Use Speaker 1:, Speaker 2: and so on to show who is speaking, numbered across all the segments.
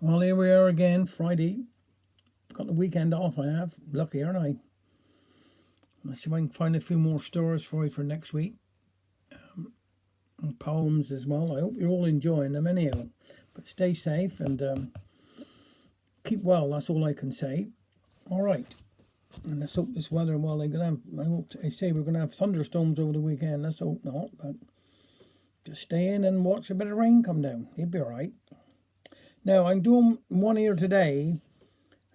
Speaker 1: Well, here we are again, Friday. Got the weekend off, I have. Lucky, aren't I? Let's see if I can find a few more stories for you for next week. And poems as well. I hope you're all enjoying them anyhow. But stay safe and keep well, that's all I can say. All right. And let's hope this weather, well, I say we're going to have thunderstorms over the weekend. Let's hope not. But just stay in and watch a bit of rain come down. You'll be all right. Now, I'm doing one here today.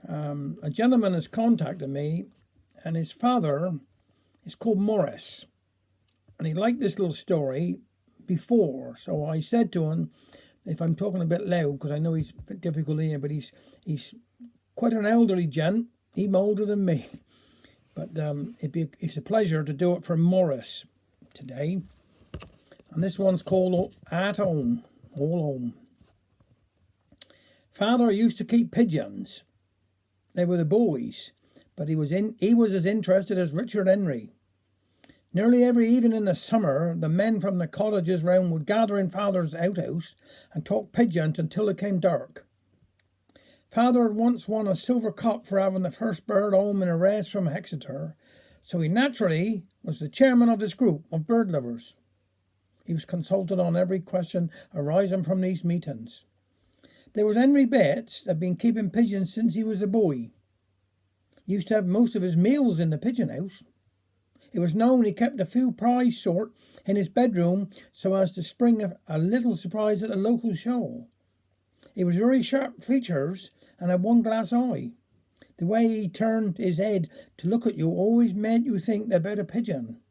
Speaker 1: A gentleman has contacted me, and his father is called Morris, and he liked this little story before. So I said to him, if I'm talking a bit loud, because I know he's a bit difficult here, but he's quite an elderly gent, even older than me. But it's a pleasure to do it for Morris today. And this one's called At Home, All Home. Father used to keep pigeons. They were the boys, but he was as interested as Richard Henry. Nearly every evening in the summer, the men from the cottages round would gather in Father's outhouse and talk pigeons until it came dark. Father had once won a silver cup for having the first bird home in a race from Exeter, so he naturally was the chairman of this group of bird lovers. He was consulted on every question arising from these meetings. There was Henry Bates that had been keeping pigeons since he was a boy. He used to have most of his meals in the pigeon house. It was known he kept a few prize sort in his bedroom so as to spring a little surprise at the local show. He was very sharp features and had one glass eye. The way he turned his head to look at you always made you think about a pigeon.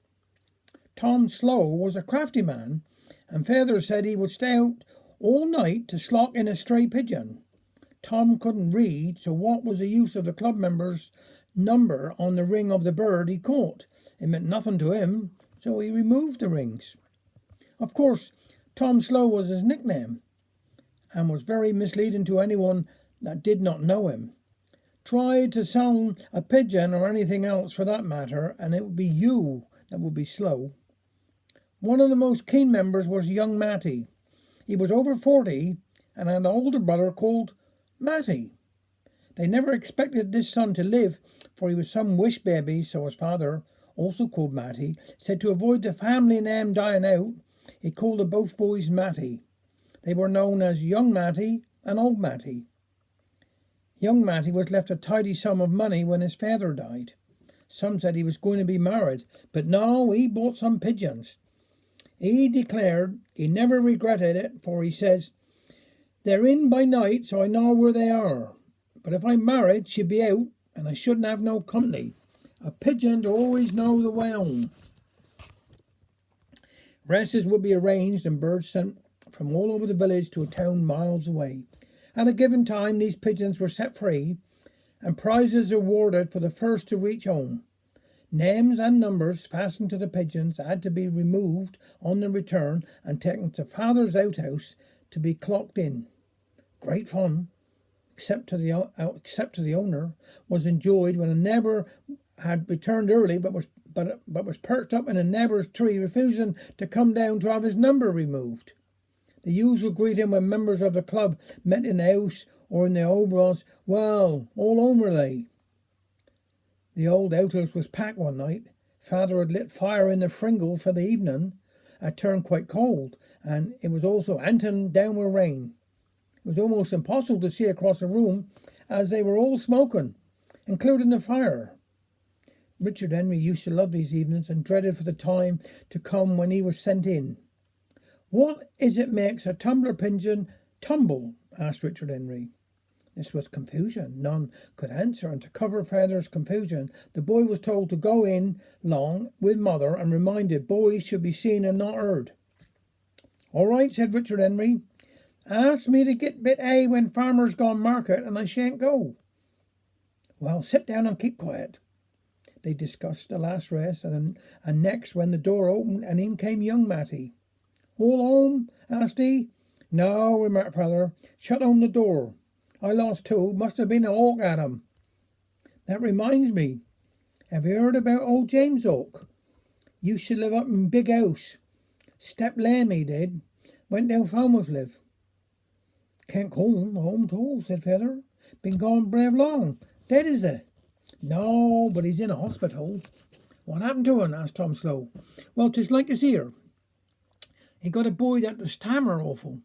Speaker 1: Tom Slow was a crafty man, and Father said he would stay out all night to slot in a stray pigeon. Tom couldn't read, so what was the use of the club member's number on the ring of the bird he caught? It meant nothing to him, so he removed the rings. Of course, Tom Slow was his nickname, and was very misleading to anyone that did not know him. Try to sound a pigeon or anything else for that matter, and it would be you that would be slow. One of the most keen members was young Matty. He was over 40 and had an older brother called Matty. They never expected this son to live, for he was some wish baby, so his father, also called Matty, said to avoid the family name dying out, he called the both boys Matty. They were known as Young Matty and Old Matty. Young Matty was left a tidy sum of money when his father died. Some said he was going to be married, but no, he bought some pigeons. He declared he never regretted it, for he says, "They're in by night, so I know where they are. But if I'm married, she'd be out, and I shouldn't have no company. A pigeon to always know the way home." Races would be arranged and birds sent from all over the village to a town miles away. At a given time, these pigeons were set free, and prizes awarded for the first to reach home. Names and numbers fastened to the pigeons had to be removed on the return and taken to Father's outhouse to be clocked in. Great fun, except to the owner, was enjoyed when a neighbour had returned early but was perched up in a neighbour's tree, refusing to come down to have his number removed. The usual greeting when members of the club met in the house or in the home was, "Well, all home were they?" The old outhouse was packed one night. Father had lit fire in the fringle for the evening. It turned quite cold, and it was also anting down with rain. It was almost impossible to see across the room, as they were all smoking, including the fire. Richard Henry used to love these evenings and dreaded for the time to come when he was sent in. "What is it makes a tumbler pigeon tumble?" asked Richard Henry. This was confusion. None could answer, and to cover Father's confusion, the boy was told to go in long with Mother and reminded boys should be seen and not heard. "All right," said Richard Henry. "Ask me to get bit A when farmer's gone market, and I shan't go." "Well, sit down and keep quiet." They discussed the last race, and next when the door opened and in came young Matty. "All home?" asked he. "No," remarked Father. "Shut home the door. I lost two. Must have been a hawk at 'em." "That reminds me. Have you heard about old James Hawk? Used to live up in big house. Step lamb he did. Went down Falmouth live." Can't call home tall, said Feather. Been gone brave long. Dead, is it? No, but he's in a hospital. What happened to him? Asked Tom Slow. Well, 'tis like his ear. He got a boy that was stammer awful.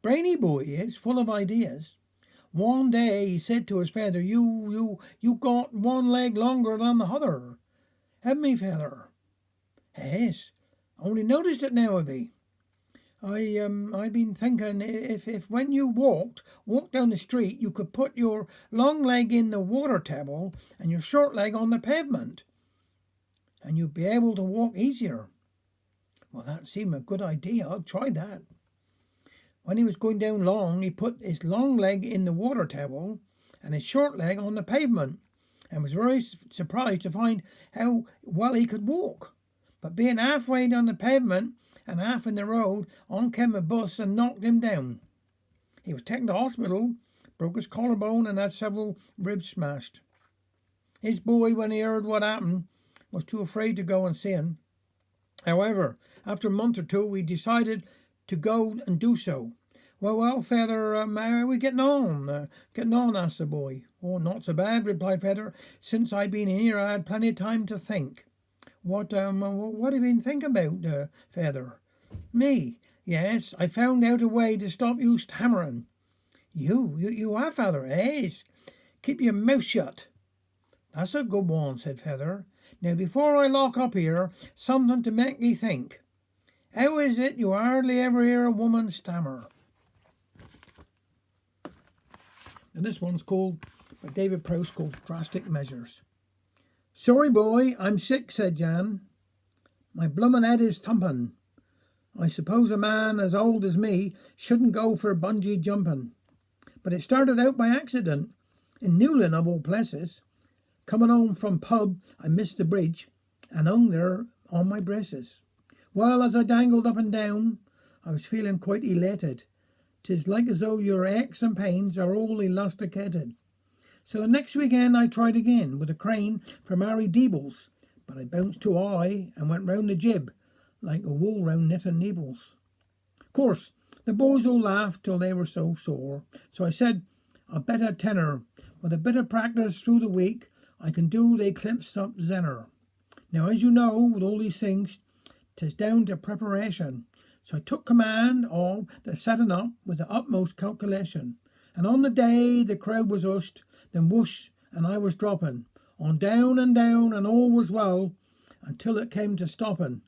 Speaker 1: Brainy boy he is, full of ideas. One day he said to his father, You got one leg longer than the other. Have me, Feather? Yes. Only noticed it now, have he? I've been thinking if when you walk down the street, you could put your long leg in the water table and your short leg on the pavement, and you'd be able to walk easier. Well, that seemed a good idea. I'll try that. When he was going down long, he put his long leg in the water table and his short leg on the pavement, and was very surprised to find how well he could walk. But being halfway down the pavement and half in the road, on came a bus and knocked him down. He was taken to hospital, broke his collarbone and had several ribs smashed. His boy, when he heard what happened, was too afraid to go and see him. However, after a month or two, we decided to go and do so. Well, Feather, how are we getting on? Asked the boy. Oh, not so bad, replied Feather. Since I've been here, I had plenty of time to think. What have you been thinking about, Feather? Me? Yes, I found out a way to stop you stammering. You have, Feather? Yes. Keep your mouth shut. That's a good one, said Feather. Now, before I lock up here, something to make me think. How is it you hardly ever hear a woman stammer? And this one's called, by David Prowse, called Drastic Measures. Sorry, boy, I'm sick, said Jan. My bloomin' head is thumpin'. I suppose a man as old as me shouldn't go for bungee jumpin'. But it started out by accident, in Newlyn of all places. Comin' home from pub, I missed the bridge, and hung there on my braces. Well, as I dangled up and down, I was feeling quite elated. 'Tis like as though your aches and pains are all elasticated. So the next weekend I tried again with a crane from Harry Deebles, but I bounced too high and went round the jib like a wool round knitting needles. Of course, the boys all laughed till they were so sore, so I said, I'll bet a tenner. With a bit of practice through the week, I can do the eclipse up zenner. Now, as you know, with all these things, 'tis down to preparation. So I took command of the setting up with the utmost calculation. And on the day the crowd was hushed, then whoosh, and I was dropping on down, and all was well, until it came to stopping.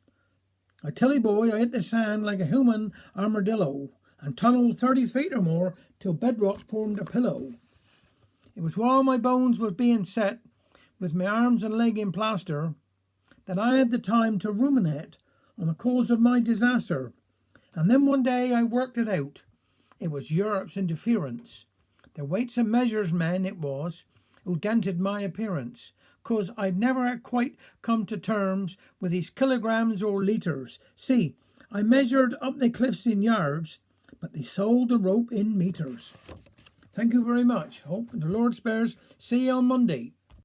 Speaker 1: I tell you, boy, I hit the sand like a human armadillo, and tunneled 30 feet or more till bedrock formed a pillow. It was while my bones was being set, with my arms and leg in plaster, that I had the time to ruminate on the cause of my disaster. And then one day I worked it out. It was Europe's interference. The weights and measures men it was who dented my appearance, 'cause I'd never quite come to terms with these kilograms or litres. See, I measured up the cliffs in yards, but they sold the rope in metres. Thank you very much. Hope the Lord spares. See you on Monday.